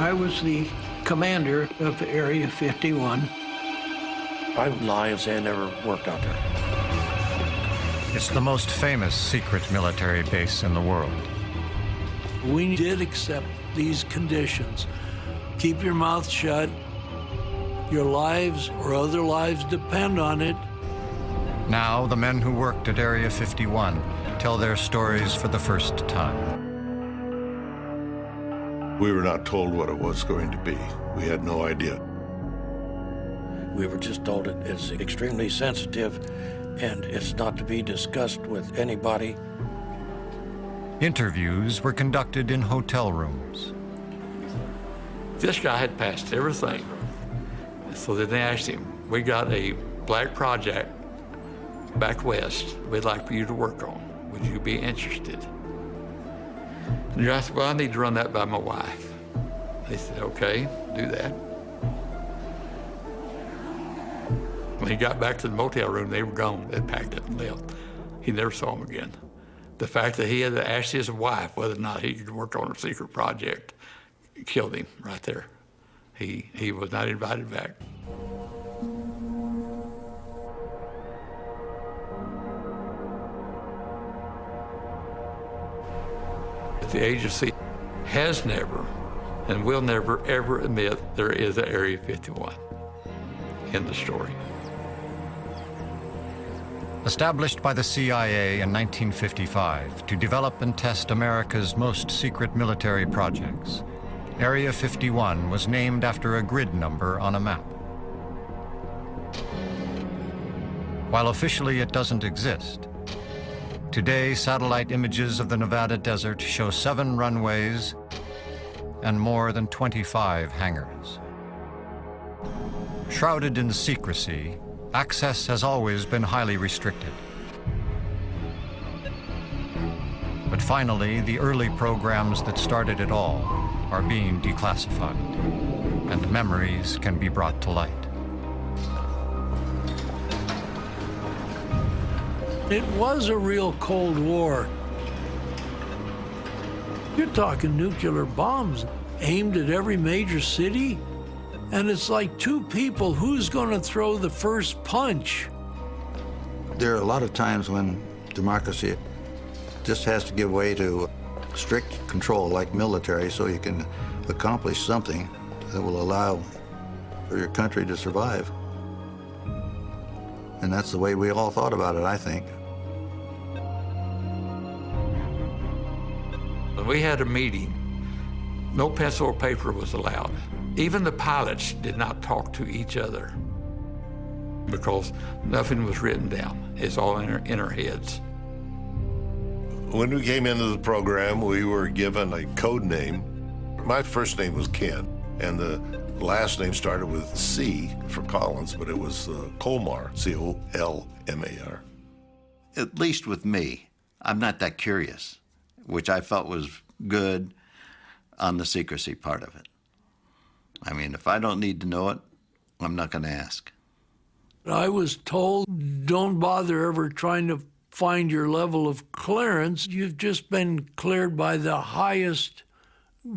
I was the commander of Area 51. I would lie and say I never worked out there. It's the most famous secret military base in the world. We did accept these conditions. Keep your mouth shut. Your lives or other lives depend on it. Now, the men who worked at Area 51 tell their stories for the first time. We were not told what it was going to be. We had no idea. We were just told it is extremely sensitive and it's not to be discussed with anybody. Interviews were conducted in hotel rooms. This guy had passed everything. So then they asked him, we got a black project back west we'd like for you to work on. Would you be interested? And I said, well, I need to run that by my wife. They said, okay, do that. When he got back to the motel room, they were gone. They'd packed up and left. He never saw him again. The fact that he had to ask his wife whether or not he could work on a secret project killed him right there. He was not invited back. The agency has never and will never, ever admit there is an Area 51 in the story. Established by the CIA in 1955 to develop and test America's most secret military projects, Area 51 was named after a grid number on a map. While officially it doesn't exist, today satellite images of the Nevada desert show 7 runways and more than 25 hangars. Shrouded in secrecy, access has always been highly restricted. But finally, the early programs that started it all are being declassified, and memories can be brought to light. It was a real Cold War. You're talking nuclear bombs aimed at every major city, and it's like two people, who's going to throw the first punch? There are a lot of times when democracy just has to give way to strict control like military so you can accomplish something that will allow for your country to survive. And that's the way we all thought about it, I think. When we had a meeting, no pencil or paper was allowed. Even the pilots did not talk to each other because nothing was written down. It's all in our heads. When we came into the program, we were given a code name. My first name was Ken, and the last name started with C for Collins, but it was Colmar, C-O-L-M-A-R. At least with me, I'm not that curious, which I felt was good on the secrecy part of it. I mean, if I don't need to know it, I'm not going to ask. I was told, don't bother ever trying to find your level of clearance. You've just been cleared by the highest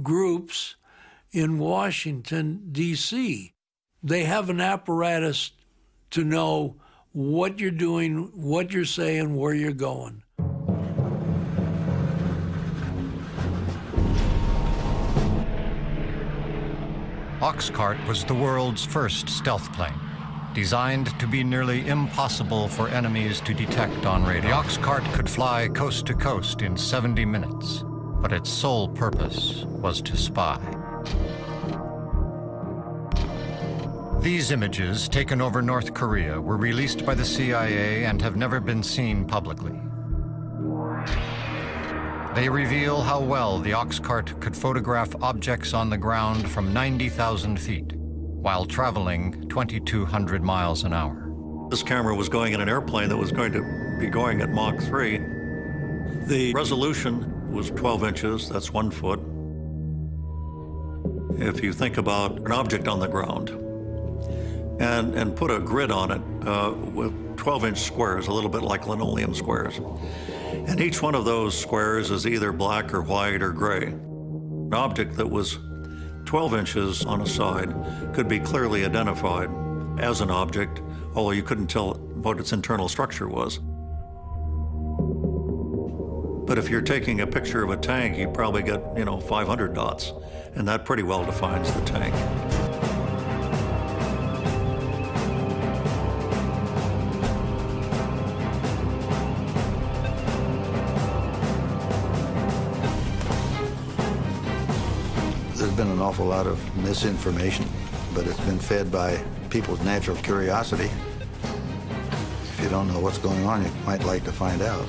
groups in Washington, D.C. They have an apparatus to know what you're doing, what you're saying, where you're going. Oxcart was the world's first stealth plane, designed to be nearly impossible for enemies to detect on radar. The Oxcart could fly coast to coast in 70 minutes, but its sole purpose was to spy. These images, taken over North Korea, were released by the CIA and have never been seen publicly. They reveal how well the Oxcart could photograph objects on the ground from 90,000 feet while traveling 2,200 miles an hour. This camera was going in an airplane that was going to be going at Mach 3. The resolution was 12 inches, that's 1 foot. If you think about an object on the ground and put a grid on it with 12-inch squares, a little bit like linoleum squares. And each one of those squares is either black or white or gray. An object that was 12 inches on a side could be clearly identified as an object, although you couldn't tell what its internal structure was. But if you're taking a picture of a tank, you probably get, 500 dots, and that pretty well defines the tank. There's been an awful lot of misinformation, but it's been fed by people's natural curiosity. If you don't know what's going on, you might like to find out.